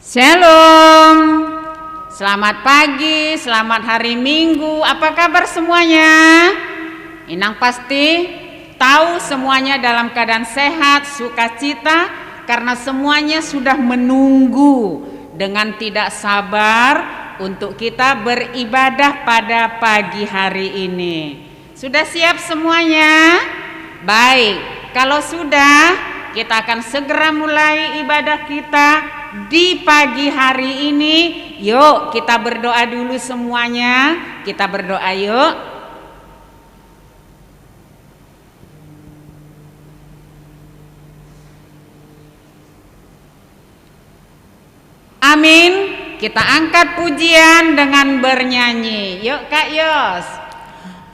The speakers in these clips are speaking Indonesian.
Shalom, selamat pagi, selamat hari Minggu. Apa kabar semuanya? Inang pasti tahu semuanya dalam keadaan sehat, sukacita, karena semuanya sudah menunggu dengan tidak sabar untuk kita beribadah pada pagi hari ini. Sudah siap semuanya? Baik, kalau sudah, kita akan segera mulai ibadah kita di pagi hari ini. Yuk kita berdoa dulu semuanya. Kita berdoa yuk. Amin. Kita angkat pujian dengan bernyanyi. Yuk Kak Yos.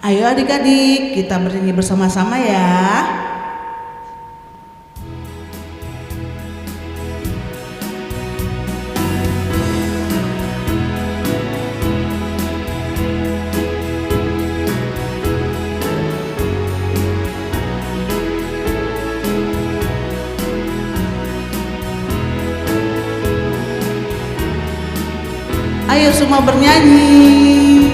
Ayo adik-adik, kita bernyanyi bersama-sama ya. Ayo semua bernyanyi.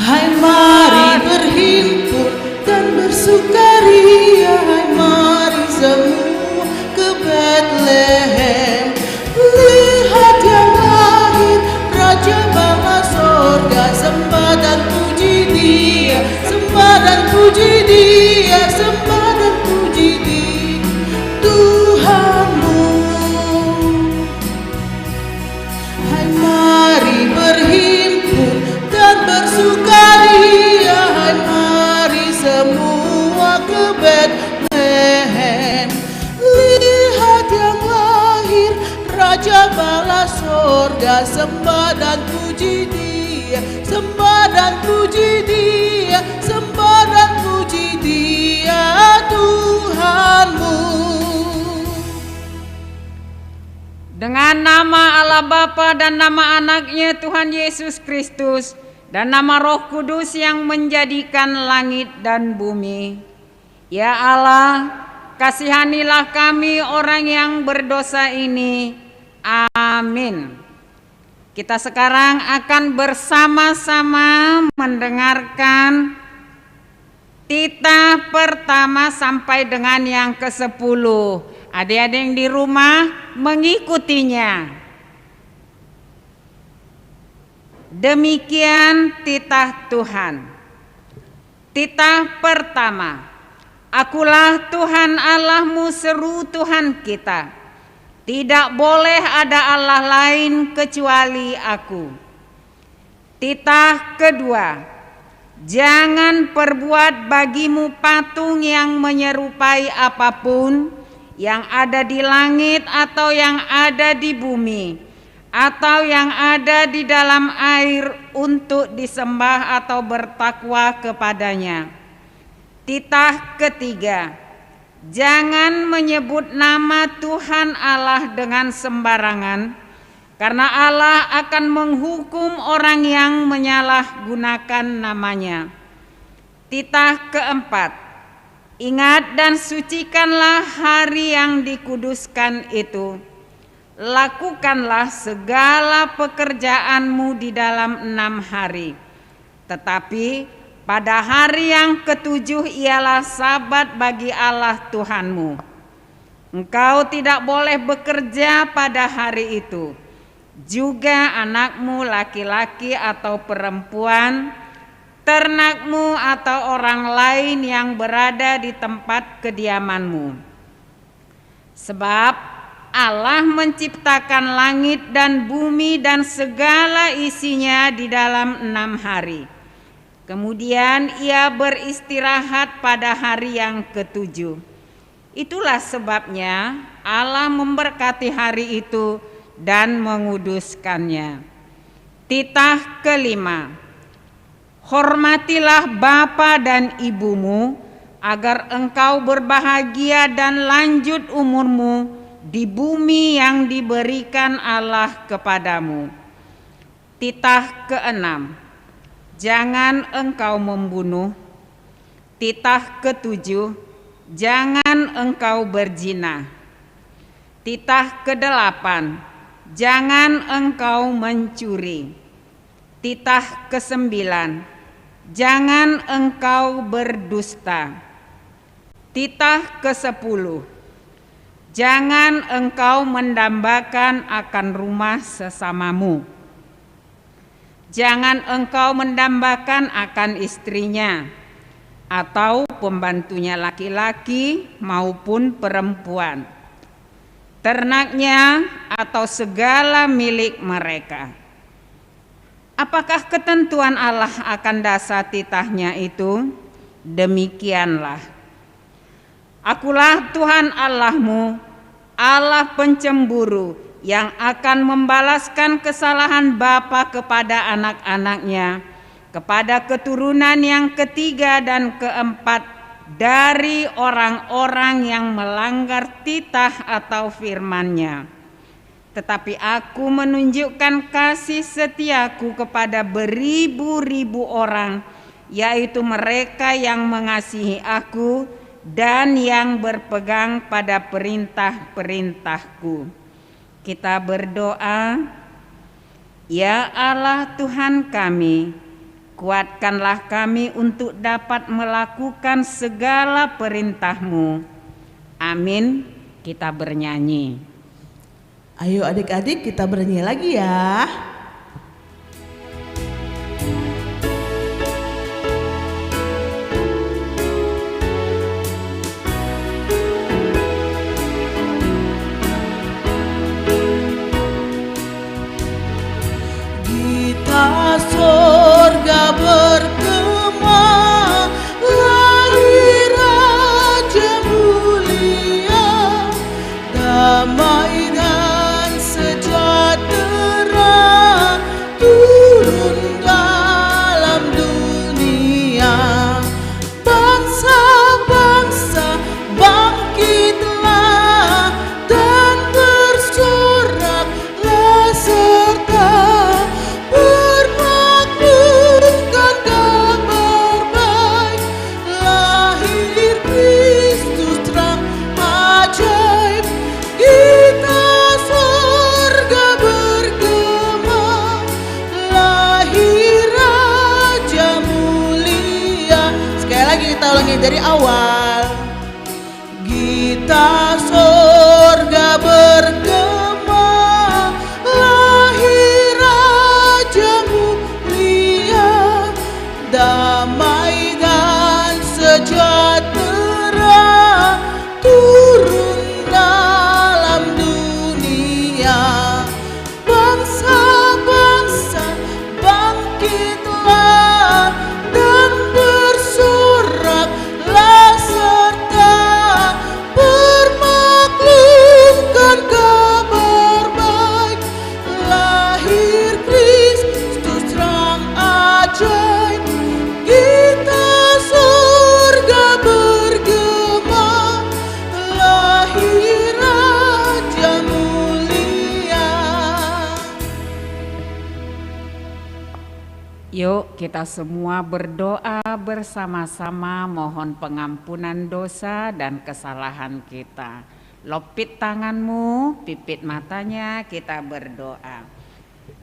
Hai mari berhimpun dan bersukaria, hai mari semua ke Bethlehem. Lihat yang lahir Raja bala sorga, sembah dan puji Dia, sembah dan puji Dia, sembah dan puji Dia Tuhanmu. Hai mari berhimpun dan bersukaria, hai mari semua ke Bethlehem. Lihat yang lahir Raja bala sorga, sembah dan puji Dia, sembah dan puji Dia, sembah dan puji Dia Tuhanmu. Dengan nama Allah Bapa dan nama anaknya Tuhan Yesus Kristus dan nama Roh Kudus yang menjadikan langit dan bumi. Ya Allah, kasihanilah kami orang yang berdosa ini. Amin. Kita sekarang akan bersama-sama mendengarkan titah pertama sampai dengan yang ke-10. Adik-adik yang di rumah mengikutinya. Demikian titah Tuhan. Titah pertama. Akulah Tuhan Allahmu, seru Tuhan kita. Tidak boleh ada Allah lain kecuali aku. Titah kedua. Jangan perbuat bagimu patung yang menyerupai apapun yang ada di langit atau yang ada di bumi atau yang ada di dalam air untuk disembah atau bertakwa kepadanya. Titah ketiga, jangan menyebut nama Tuhan Allah dengan sembarangan, karena Allah akan menghukum orang yang menyalahgunakan namanya. Titah keempat, ingat dan sucikanlah hari yang dikuduskan itu. Lakukanlah segala pekerjaanmu di dalam 6 hari. Tetapi pada hari yang ke-7 ialah sabat bagi Allah Tuhanmu. Engkau tidak boleh bekerja pada hari itu. Juga anakmu laki-laki atau perempuan, ternakmu atau orang lain yang berada di tempat kediamanmu. Sebab Allah menciptakan langit dan bumi dan segala isinya di dalam 6 hari. Kemudian ia beristirahat pada hari yang ke-7. Itulah sebabnya Allah memberkati hari itu dan menguduskannya. Titah kelima. Hormatilah bapa dan ibumu, agar engkau berbahagia dan lanjut umurmu di bumi yang diberikan Allah kepadamu. Titah keenam. Jangan engkau membunuh. Titah ketujuh. Jangan engkau berzina. Titah ke-8, jangan engkau mencuri. Titah ke-9, jangan engkau berdusta. Titah ke-10, jangan engkau mendambakan akan rumah sesamamu. Jangan engkau mendambakan akan istrinya, atau pembantunya laki-laki maupun perempuan, ternaknya atau segala milik mereka. Apakah ketentuan Allah akan dasar titahnya itu? Demikianlah. Akulah Tuhan Allahmu, Allah pencemburu, yang akan membalaskan kesalahan bapa kepada anak-anaknya, kepada keturunan yang ketiga dan keempat dari orang-orang yang melanggar titah atau firman-Nya. Tetapi aku menunjukkan kasih setiaku kepada beribu-ribu orang, yaitu mereka yang mengasihi aku dan yang berpegang pada perintah-perintahku. Kita berdoa. Ya Allah Tuhan kami, kuatkanlah kami untuk dapat melakukan segala perintah-Mu. Amin. Kita bernyanyi. Ayo adik-adik kita bernyanyi lagi ya. Gita sorga bergema, lahir Raja mulia, damai dan sejahtera turun dalam dunia. Bangsa-bangsa bangkitlah dan bersoraklah serta bermaklumkan kabar baik. Lahir Kristus terang ajaib, kita surga bergema, lahir Raja mulia. Sekali lagi kita ulangi dari awal. Gita sorga bergema, lahir Raja mulia, damai dan sejahtera turun dalam dunia. Bangsa-bangsa bangkitlah dan bersoraklah serta bermaklumkan kabar baik. Lahir Kristus terang ajaib, kita surga bergema, lahir Raja mulia. Yuk kita semua berdoa bersama-sama mohon pengampunan dosa dan kesalahan kita. Lopit tanganmu, pipit matanya, kita berdoa.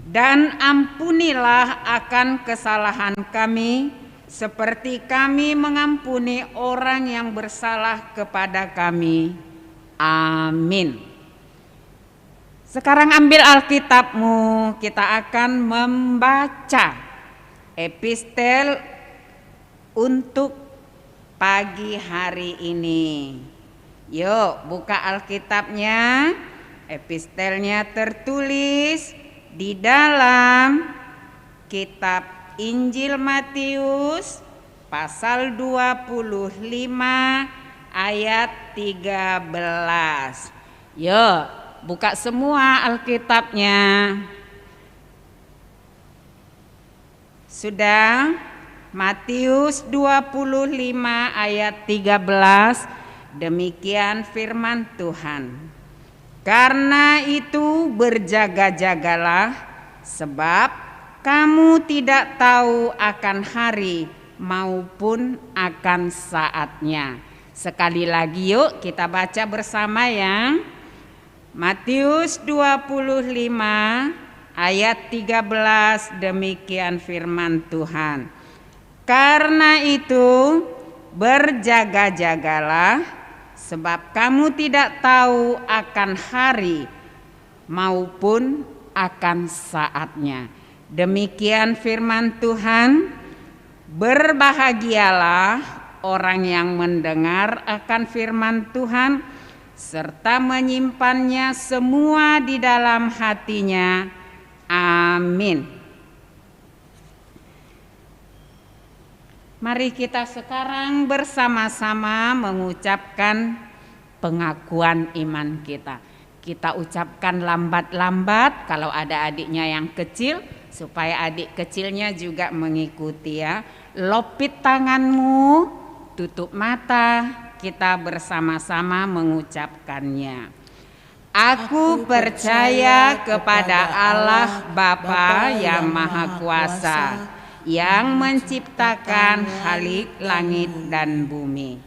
Dan ampunilah akan kesalahan kami, seperti kami mengampuni orang yang bersalah kepada kami. Amin. Sekarang ambil Alkitabmu, kita akan membaca epistel untuk pagi hari ini. Yuk buka Alkitabnya. Epistelnya tertulis di dalam kitab Injil Matius pasal 25 ayat 13. Yuk buka semua Alkitabnya. Sudah? Matius 25 ayat 13, demikian firman Tuhan. Karena itu berjaga-jagalah, sebab kamu tidak tahu akan hari maupun akan saatnya. Sekali lagi yuk kita baca bersama ya. Matius 25 ayat 13, demikian firman Tuhan. Karena itu berjaga-jagalah, sebab kamu tidak tahu akan hari maupun akan saatnya. Demikian firman Tuhan. Berbahagialah orang yang mendengar akan firman Tuhan serta menyimpannya semua di dalam hatinya. Amin. Mari kita sekarang bersama-sama mengucapkan pengakuan iman kita. Kita ucapkan lambat-lambat kalau ada adiknya yang kecil, supaya adik kecilnya juga mengikuti ya. Lopit tanganmu, tutup mata, kita bersama-sama mengucapkannya. Aku percaya kepada Allah Bapa yang Maha Kuasa, yang menciptakan khalik langit dan bumi.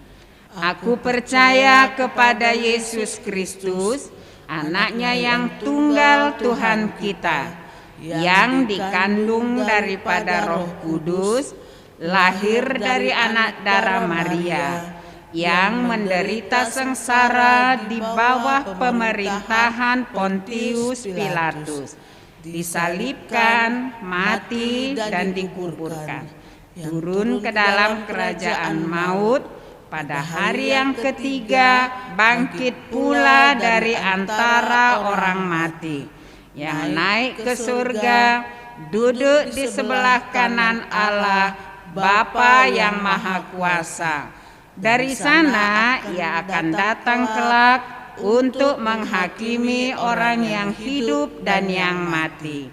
Aku percaya kepada Yesus Kristus, Anaknya yang tunggal Tuhan kita, yang dikandung daripada Roh Kudus, lahir dari anak darah Maria, yang menderita sengsara di bawah pemerintahan Pontius Pilatus, disalibkan, mati, dan dikuburkan, turun ke dalam kerajaan maut, pada hari yang ketiga bangkit pula dari antara orang mati, yang naik ke surga, duduk di sebelah kanan Allah Bapa yang Maha Kuasa. Dari sana ia akan datang kelak untuk menghakimi orang yang hidup dan yang mati.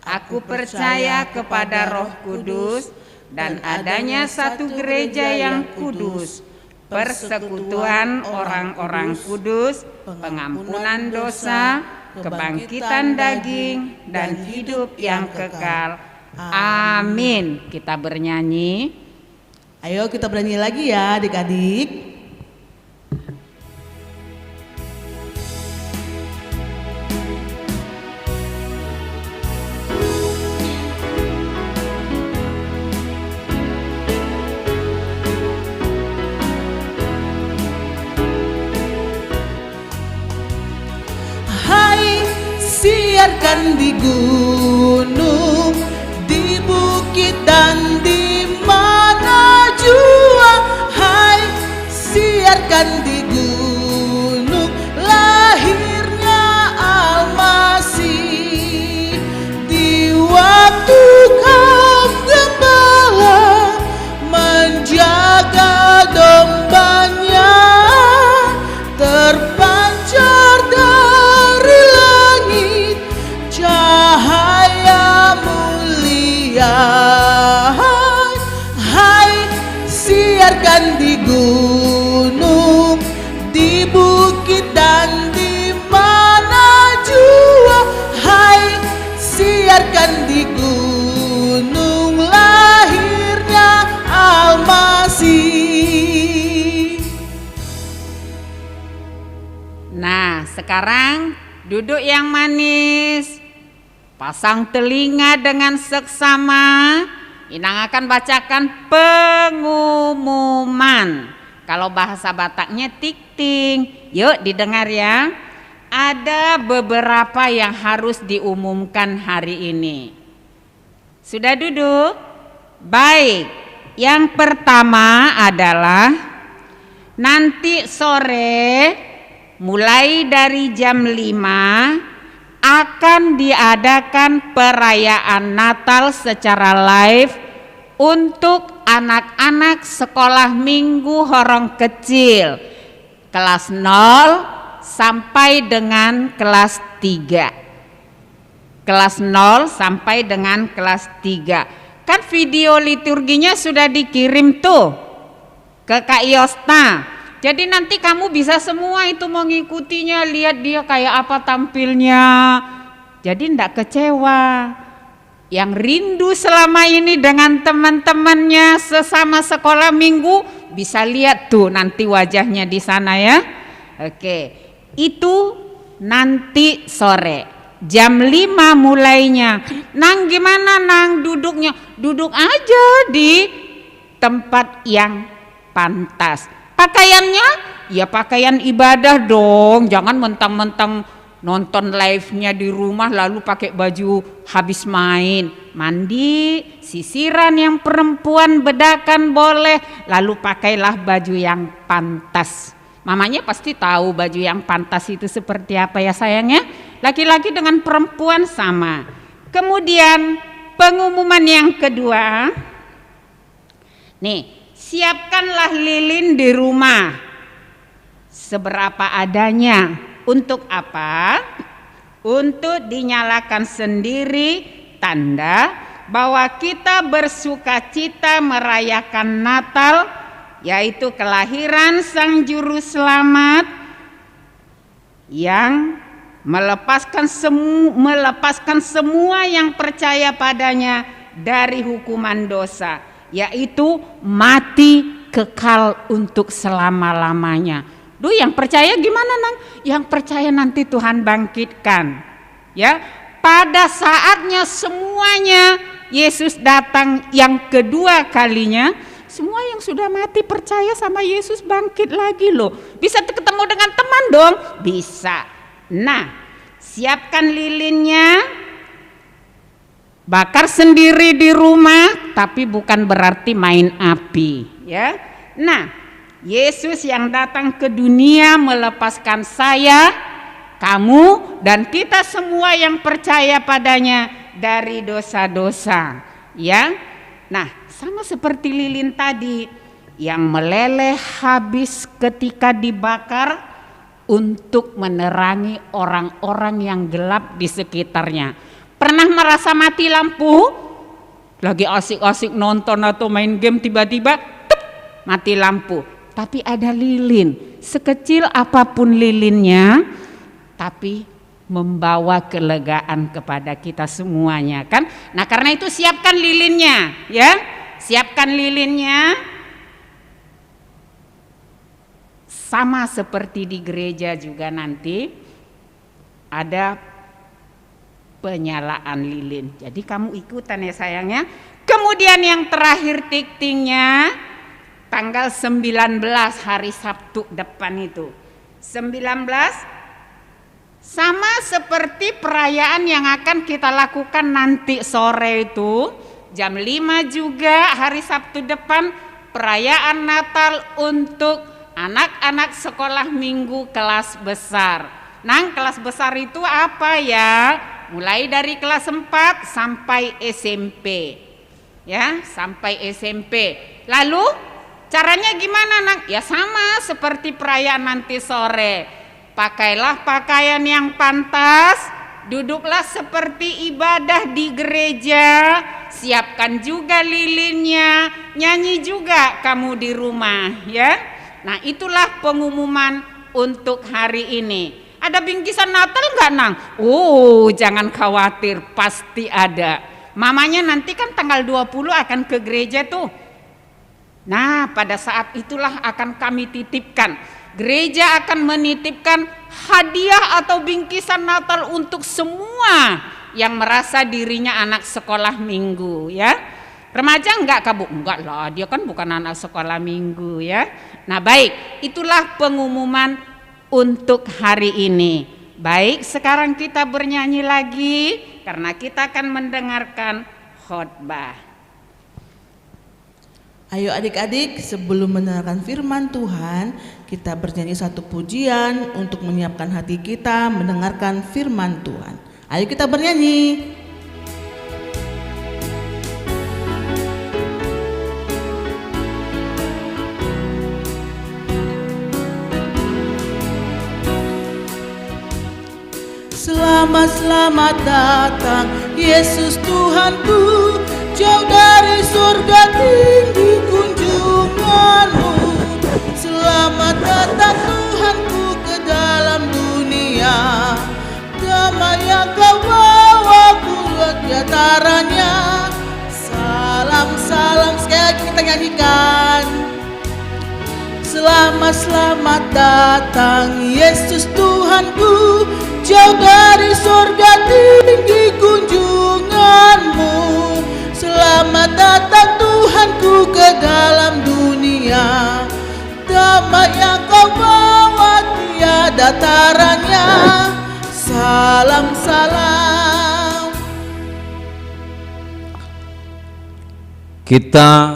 Aku percaya kepada Roh Kudus dan adanya satu gereja yang kudus, persekutuan orang-orang kudus, pengampunan dosa, kebangkitan daging, dan hidup yang kekal. Amin. Kita bernyanyi. Ayo kita bernyanyi lagi ya adik-adik. Siarkan di gunung, di bukit dan di mana jua. Hai, siarkan di gunung lahirnya Al-Masih. Di waktu kaum gembala menjaga dombanya, terpancar dari langit cahaya mulia. Hai, siarkan di gunung, di bukit dan di mana jua. Hai, siarkan di gunung lahirnya Al-Masih. Nah, sekarang duduk yang manis, pasang telinga dengan seksama. Inang akan bacakan pengumuman. Kalau bahasa Bataknya tik-ting. Yuk didengar ya. Ada beberapa yang harus diumumkan hari ini. Sudah duduk? Baik. Yang pertama adalah nanti sore mulai dari jam 5 akan diadakan perayaan Natal secara live untuk anak-anak sekolah minggu Horong Kecil kelas 0 sampai dengan kelas 3. Kelas 0 sampai dengan kelas 3. Kan video liturginya sudah dikirim tuh ke Kak Yosta. Jadi nanti kamu bisa semua itu mengikutinya, lihat dia kayak apa tampilnya. Jadi enggak kecewa. Yang rindu selama ini dengan teman-temannya sesama sekolah minggu bisa lihat tuh nanti wajahnya di sana ya. Oke, itu nanti sore. Jam 5 mulainya. Nang gimana Nang duduknya? Duduk aja di tempat yang pantas. Pakaiannya? Ya pakaian ibadah dong. Jangan mentang-mentang nonton live-nya di rumah lalu pakai baju habis main. Mandi, sisiran yang perempuan, bedakan boleh. Lalu pakailah baju yang pantas. Mamanya pasti tahu baju yang pantas itu seperti apa ya sayangnya. Laki-laki dengan perempuan sama. Kemudian pengumuman yang kedua. Nih, siapkanlah lilin di rumah seberapa adanya. Untuk apa? Untuk dinyalakan sendiri, tanda bahwa kita bersukacita merayakan Natal, yaitu kelahiran Sang Juru Selamat yang melepaskan semua yang percaya padanya dari hukuman dosa, yaitu mati kekal untuk selama-lamanya. Duh, yang percaya gimana Nang? Yang percaya nanti Tuhan bangkitkan. Ya, pada saatnya semuanya Yesus datang yang kedua kalinya. Semua yang sudah mati percaya sama Yesus bangkit lagi loh. Bisa ketemu dengan teman dong? Bisa. Nah, siapkan lilinnya. Bakar sendiri di rumah, tapi bukan berarti main api, ya. Nah, Yesus yang datang ke dunia melepaskan saya, kamu, dan kita semua yang percaya padanya dari dosa-dosa, ya. Nah, sama seperti lilin tadi yang meleleh habis ketika dibakar untuk menerangi orang-orang yang gelap di sekitarnya. Pernah merasa mati lampu? Lagi asik-asik nonton atau main game tiba-tiba mati lampu. Tapi ada lilin, sekecil apapun lilinnya, tapi membawa kelegaan kepada kita semuanya kan. Nah karena itu siapkan lilinnya, ya, siapkan lilinnya. Sama seperti di gereja juga nanti ada penyalaan lilin. Jadi kamu ikutan ya sayangnya. Kemudian yang terakhir tiktingnya tanggal 19 hari Sabtu depan itu. 19 sama seperti perayaan yang akan kita lakukan nanti sore itu. Jam 5 juga hari Sabtu depan perayaan Natal untuk anak-anak sekolah minggu kelas besar. Nang, kelas besar itu apa ya? Mulai dari kelas 4 sampai SMP. Ya, sampai SMP. Lalu caranya gimana Nang? Ya sama seperti perayaan nanti sore. Pakailah pakaian yang pantas, duduklah seperti ibadah di gereja, siapkan juga lilinnya, nyanyi juga kamu di rumah, ya. Nah, itulah pengumuman untuk hari ini. Ada bingkisan Natal enggak Nang? Oh, jangan khawatir, pasti ada. Mamanya nanti kan tanggal 20 akan ke gereja tuh. Nah, pada saat itulah akan kami titipkan. Gereja akan menitipkan hadiah atau bingkisan Natal untuk semua yang merasa dirinya anak sekolah minggu, ya. Remaja enggak Kabu? Enggak lah, dia kan bukan anak sekolah minggu, ya. Nah, baik, itulah pengumuman untuk hari ini. Baik, sekarang kita bernyanyi lagi karena kita akan mendengarkan khotbah. Ayo adik-adik, sebelum mendengarkan firman Tuhan, kita bernyanyi satu pujian untuk menyiapkan hati kita mendengarkan firman Tuhan. Ayo kita bernyanyi. Selamat datang Yesus Tuhanku, jauh dari surga tinggi kunjunganmu. Selamat datang Tuhanku ke dalam dunia, damai yang kau bawa buat diantaranya. Salam, salam, sekali lagi kita nyanyikan. Selamat selamat datang Yesus Tuhanku, jauh dari surga tinggi kunjunganmu. Selamat datang Tuhanku ke dalam dunia, damai yang kau bawa tiada taranya. Salam salam. Kita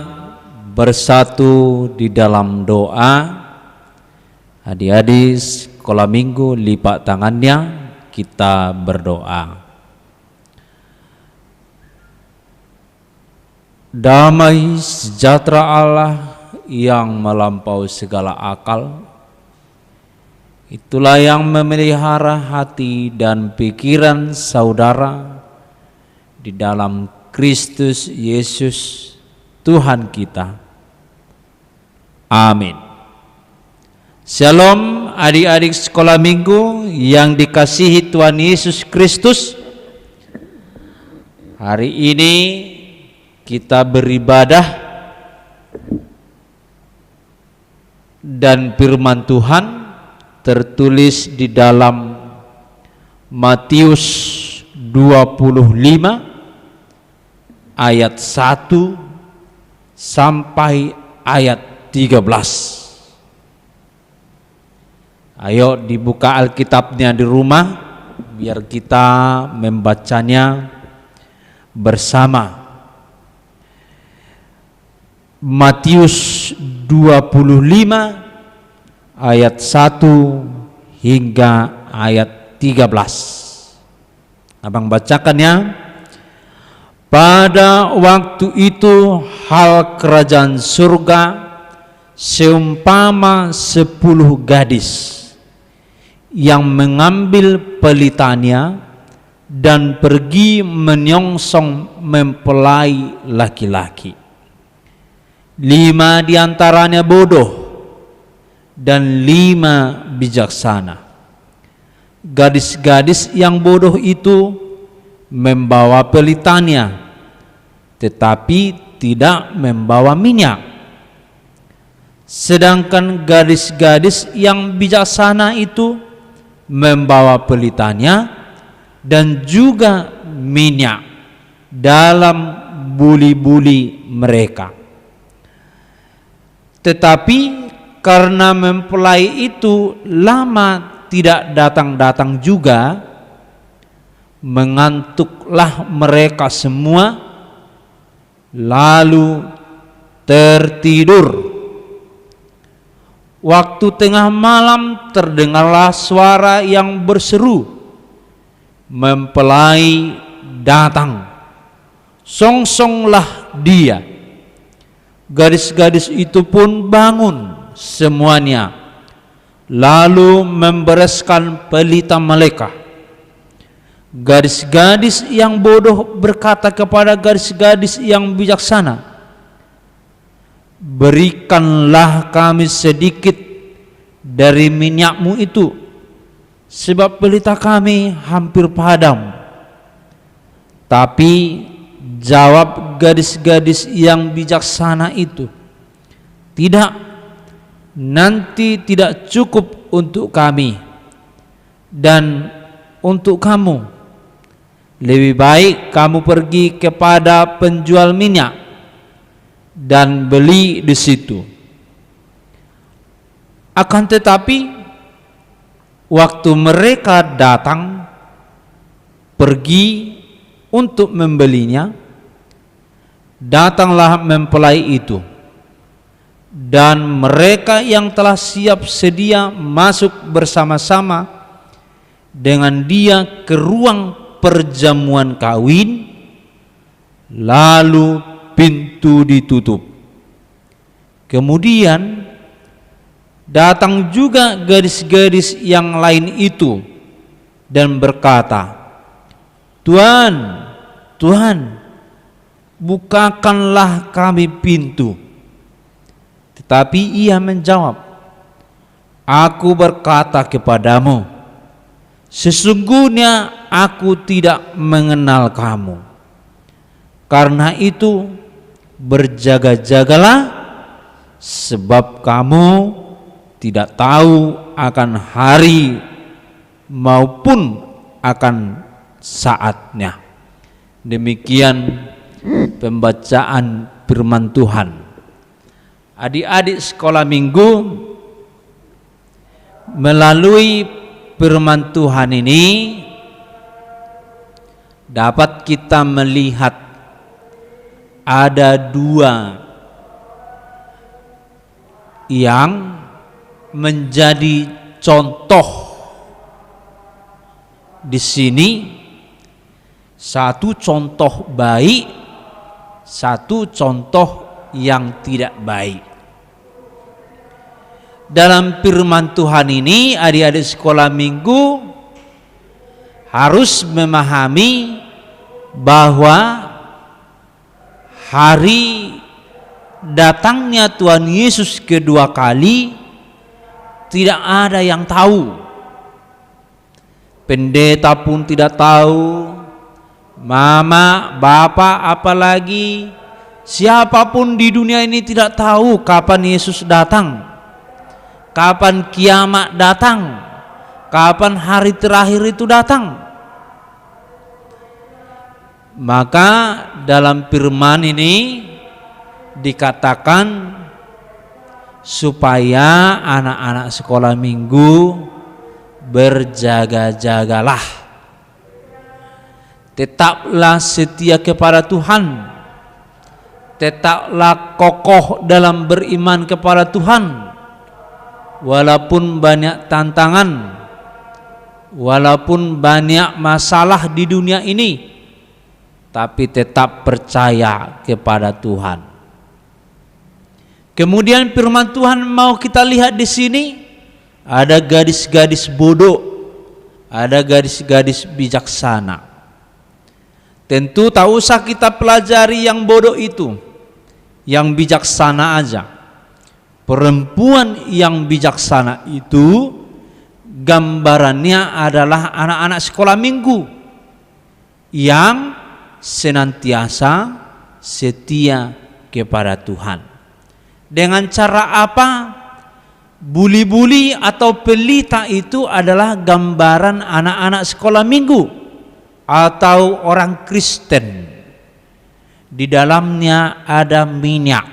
bersatu di dalam doa. Adik-adik sekolah minggu lipat tangannya, kita berdoa. Damai sejahtera Allah yang melampaui segala akal, itulah yang memelihara hati dan pikiran saudara di dalam Kristus Yesus Tuhan kita. Amin. Shalom adik-adik sekolah minggu yang dikasihi Tuhan Yesus Kristus. Hari ini kita beribadah dan firman Tuhan tertulis di dalam Matius 25 ayat 1 sampai ayat 13. Ayo dibuka Alkitabnya di rumah biar kita membacanya bersama. Matius 25 ayat 1 hingga ayat 13. Abang bacakan ya. Pada waktu itu hal kerajaan surga seumpama 10 gadis yang mengambil pelitanya dan pergi menyongsong mempelai laki-laki. 5 diantaranya bodoh dan 5 bijaksana. Gadis-gadis yang bodoh itu membawa pelitanya, tetapi tidak membawa minyak. Sedangkan gadis-gadis yang bijaksana itu membawa pelitanya dan juga minyak dalam buli-buli mereka. Tetapi karena mempelai itu lama tidak datang-datang juga, mengantuklah mereka semua lalu tertidur. Waktu tengah malam terdengarlah suara yang berseru, "Mempelai datang, songsonglah dia." Gadis-gadis itu pun bangun semuanya, lalu membereskan pelita mereka. Gadis-gadis yang bodoh berkata kepada gadis-gadis yang bijaksana, "Berikanlah kami sedikit dari minyakmu itu, sebab pelita kami hampir padam." Tapi jawab gadis-gadis yang bijaksana itu, "Tidak, nanti tidak cukup untuk kami dan untuk kamu. Lebih baik kamu pergi kepada penjual minyak dan beli di situ." Akan tetapi waktu mereka datang pergi untuk membelinya, datanglah mempelai itu, dan mereka yang telah siap sedia masuk bersama-sama dengan dia ke ruang perjamuan kawin, lalu pintu ditutup. Kemudian datang juga gadis-gadis yang lain itu dan berkata, "Tuan, Tuhan, bukakanlah kami pintu." Tetapi ia menjawab, "Aku berkata kepadamu, sesungguhnya aku tidak mengenal kamu. Karena itu berjaga-jagalah, sebab kamu tidak tahu akan hari maupun akan saatnya. Demikian pembacaan firman Tuhan. Adik-adik sekolah minggu, melalui firman Tuhan ini dapat kita melihat ada dua yang menjadi contoh di sini. Satu contoh baik, satu contoh yang tidak baik. Dalam firman Tuhan ini, adik-adik sekolah minggu harus memahami bahwa hari datangnya Tuhan Yesus kedua kali tidak ada yang tahu. Pendeta pun tidak tahu, mama, bapak, apalagi siapapun di dunia ini tidak tahu kapan Yesus datang, kapan kiamat datang, kapan hari terakhir itu datang. Maka dalam firman ini dikatakan supaya anak-anak sekolah minggu berjaga-jagalah, tetaplah setia kepada Tuhan, tetaplah kokoh dalam beriman kepada Tuhan, walaupun banyak tantangan, walaupun banyak masalah di dunia ini, tapi tetap percaya kepada Tuhan. Kemudian firman Tuhan mau kita lihat di sini, ada gadis-gadis bodoh, ada gadis-gadis bijaksana. Tentu tak usah kita pelajari yang bodoh itu, yang bijaksana aja. Perempuan yang bijaksana itu gambarannya adalah anak-anak sekolah minggu yang senantiasa setia kepada Tuhan. Dengan cara apa? Buli-buli atau pelita itu adalah gambaran anak-anak sekolah minggu atau orang Kristen. Di dalamnya ada minyak.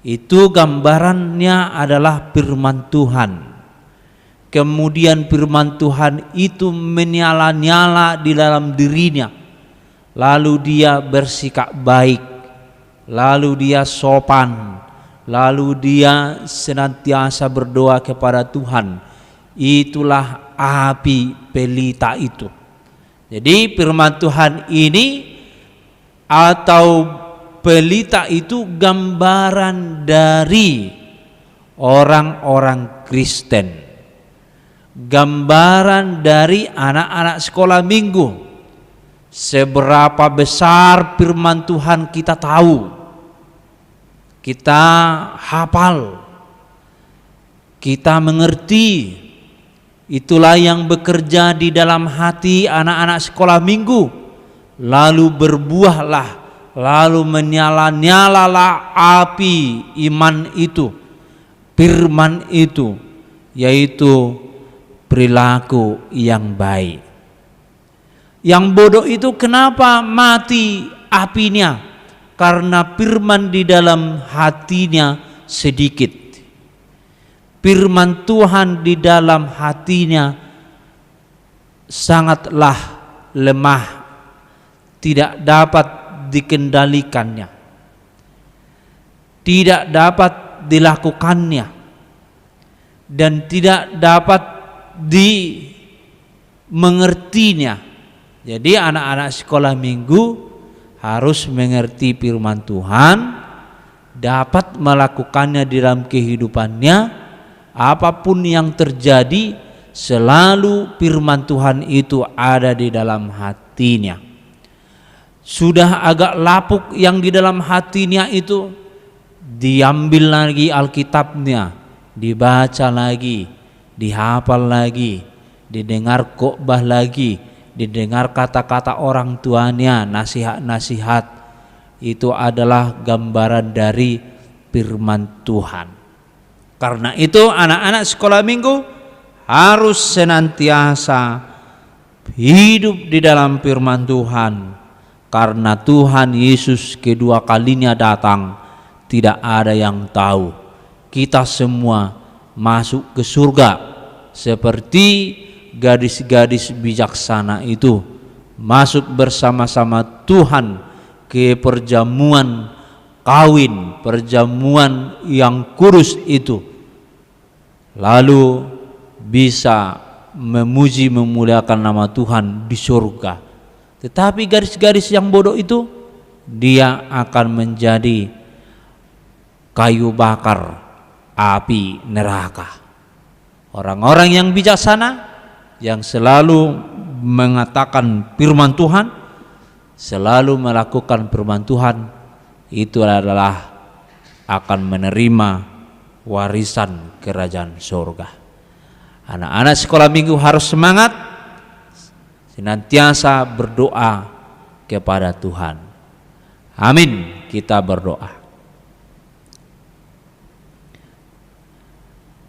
Itu gambarannya adalah firman Tuhan. Kemudian firman Tuhan itu menyala-nyala di dalam dirinya. Lalu dia bersikap baik, lalu dia sopan, lalu dia senantiasa berdoa kepada Tuhan. Itulah api pelita itu. Jadi firman Tuhan ini atau pelita itu gambaran dari orang-orang Kristen, gambaran dari anak-anak sekolah minggu. Seberapa besar firman Tuhan kita tahu, kita hafal, kita mengerti, itulah yang bekerja di dalam hati anak-anak sekolah minggu. Lalu berbuahlah, lalu menyala-nyalalah api iman itu, firman itu, yaitu perilaku yang baik. Yang bodoh itu kenapa mati apinya? Karena firman di dalam hatinya sedikit. Firman Tuhan di dalam hatinya sangatlah lemah, tidak dapat dikendalikannya, tidak dapat dilakukannya, dan tidak dapat dimengertinya. Jadi anak-anak sekolah minggu harus mengerti firman Tuhan, dapat melakukannya di dalam kehidupannya. Apapun yang terjadi, selalu firman Tuhan itu ada di dalam hatinya. Sudah agak lapuk yang di dalam hatinya itu, diambil lagi Alkitabnya, dibaca lagi, dihafal lagi, didengar khotbah lagi, didengar kata-kata orang tuanya, nasihat-nasihat. Itu adalah gambaran dari firman Tuhan. Karena itu anak-anak sekolah minggu harus senantiasa hidup di dalam firman Tuhan. Karena Tuhan Yesus kedua kalinya datang, tidak ada yang tahu. Kita semua masuk ke surga seperti gadis-gadis bijaksana itu masuk bersama-sama Tuhan ke perjamuan kawin, perjamuan yang kudus itu, lalu bisa memuji memuliakan nama Tuhan di surga. Tetapi gadis-gadis yang bodoh itu, dia akan menjadi kayu bakar api neraka. Orang-orang yang bijaksana, yang selalu mengatakan firman Tuhan, selalu melakukan firman Tuhan, itu adalah akan menerima warisan kerajaan surga. Anak-anak sekolah minggu harus semangat, senantiasa berdoa kepada Tuhan. Amin. Kita berdoa.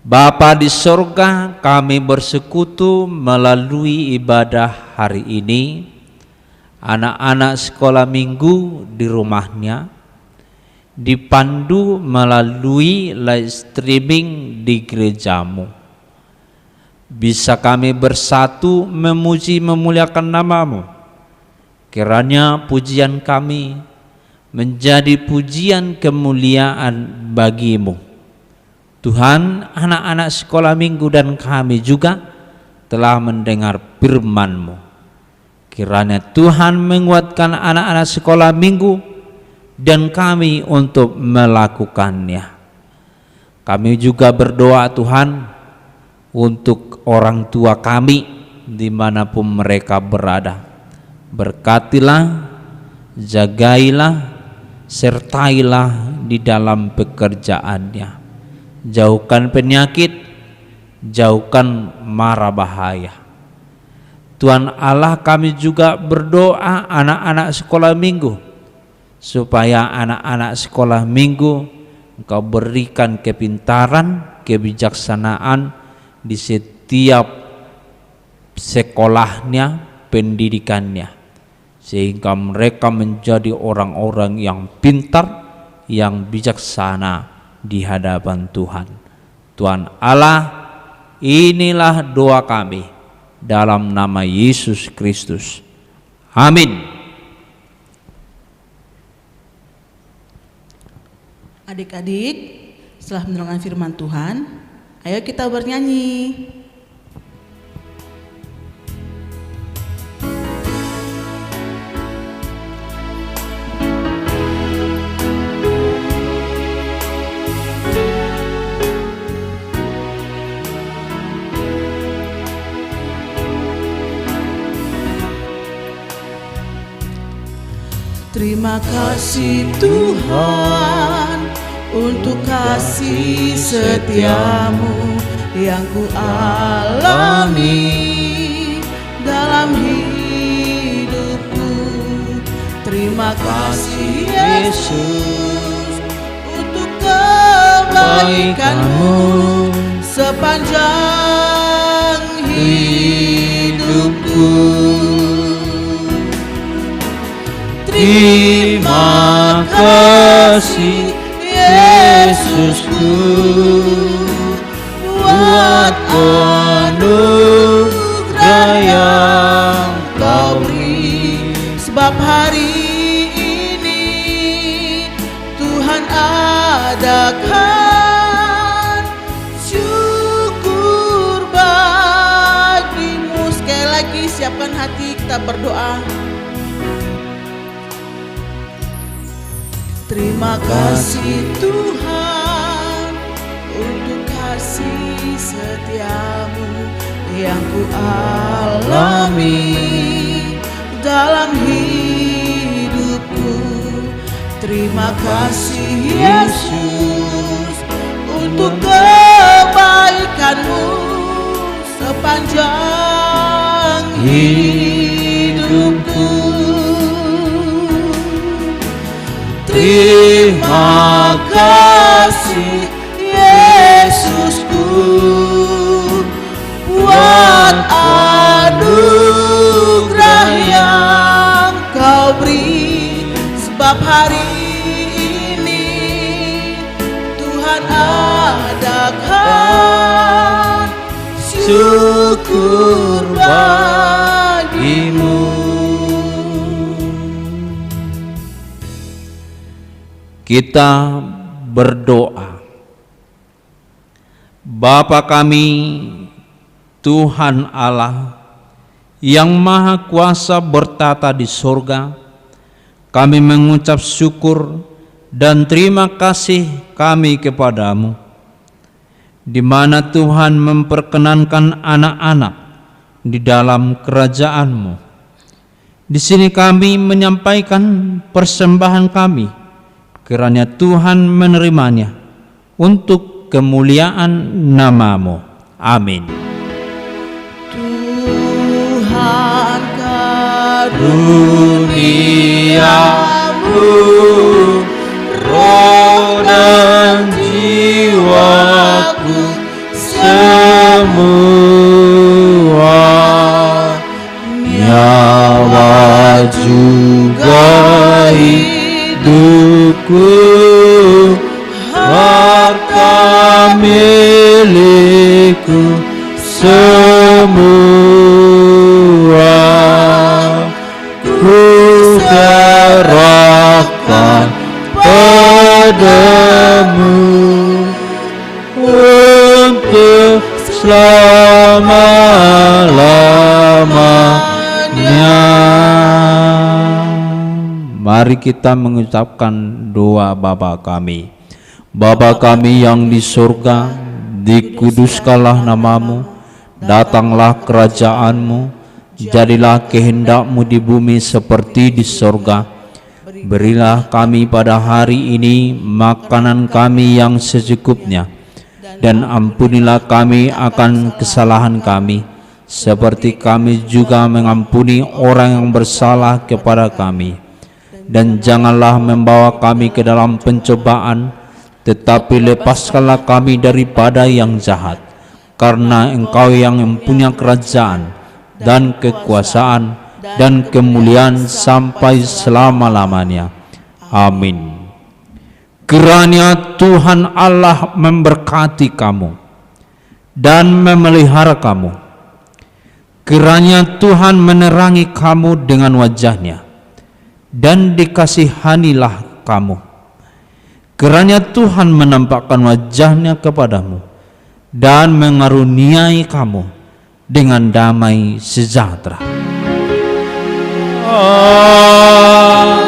Bapa di surga, kami bersekutu melalui ibadah hari ini. Anak-anak sekolah minggu di rumahnya dipandu melalui live streaming di gerejamu. Bisa kami bersatu memuji memuliakan namamu. Kiranya pujian kami menjadi pujian kemuliaan bagimu. Tuhan, anak-anak sekolah minggu dan kami juga telah mendengar firman-Mu. Kiranya Tuhan menguatkan anak-anak sekolah minggu dan kami untuk melakukannya. Kami juga berdoa Tuhan untuk orang tua kami dimanapun mereka berada. Berkatilah, jagailah, sertailah di dalam pekerjaannya. Jauhkan penyakit, jauhkan mara bahaya. Tuhan Allah, kami juga berdoa anak-anak sekolah minggu, supaya anak-anak sekolah minggu Engkau berikan kepintaran, kebijaksanaan di setiap sekolahnya, pendidikannya, sehingga mereka menjadi orang-orang yang pintar, yang bijaksana di hadapan Tuhan. Tuhan Allah, inilah doa kami dalam nama Yesus Kristus. Amin. Adik-adik, setelah mendengarkan firman Tuhan, ayo kita bernyanyi. Terima kasih Tuhan untuk kasih setiamu yang ku alami dalam hidupku. Terima kasih Yesus untuk kebaikanmu sepanjang hidupku. Terima kasih Yesusku buat anugerah yang Kau beri, sebab hari ini Tuhan adakan syukur bagimu. Sekali lagi siapkan hati, kita berdoa. Terima kasih Tuhan untuk kasih setiamu yang ku alami dalam hidupku. Terima kasih Yesus untuk kebaikanmu sepanjang hidupku. Terima kasih Yesus setiap hari ini Tuhan adakan syukur bagimu. Kita berdoa. Bapa kami, Tuhan Allah yang Maha Kuasa bertata di sorga, kami mengucap syukur dan terima kasih kami kepadamu, di mana Tuhan memperkenankan anak-anak di dalam kerajaan-Mu. Di sini kami menyampaikan persembahan kami, kiranya Tuhan menerimanya untuk kemuliaan nama-Mu. Amin. Tuhan karuniamu roh dan jiwaku semua, nyawa juga hidupku, harta milikku semua, ku serahkan padamu untuk selama-lamanya. Mari kita mengucapkan doa Bapa kami. Bapa kami yang di surga, dikuduskanlah namamu, datanglah kerajaan-Mu, jadilah kehendak-Mu di bumi seperti di surga. Berilah kami pada hari ini makanan kami yang secukupnya, dan ampunilah kami akan kesalahan kami, seperti kami juga mengampuni orang yang bersalah kepada kami. Dan janganlah membawa kami ke dalam pencobaan, tetapi lepaskanlah kami daripada yang jahat, karena Engkau yang mempunyai kerajaan dan kekuasaan dan kemuliaan sampai selama-lamanya. Amin. Kiranya Tuhan Allah memberkati kamu dan memelihara kamu. Kiranya Tuhan menerangi kamu dengan wajah-Nya dan dikasihanilah kamu. Kiranya Tuhan menampakkan wajah-Nya kepadamu dan mengaruniai kamu dengan damai sejahtera. Amin.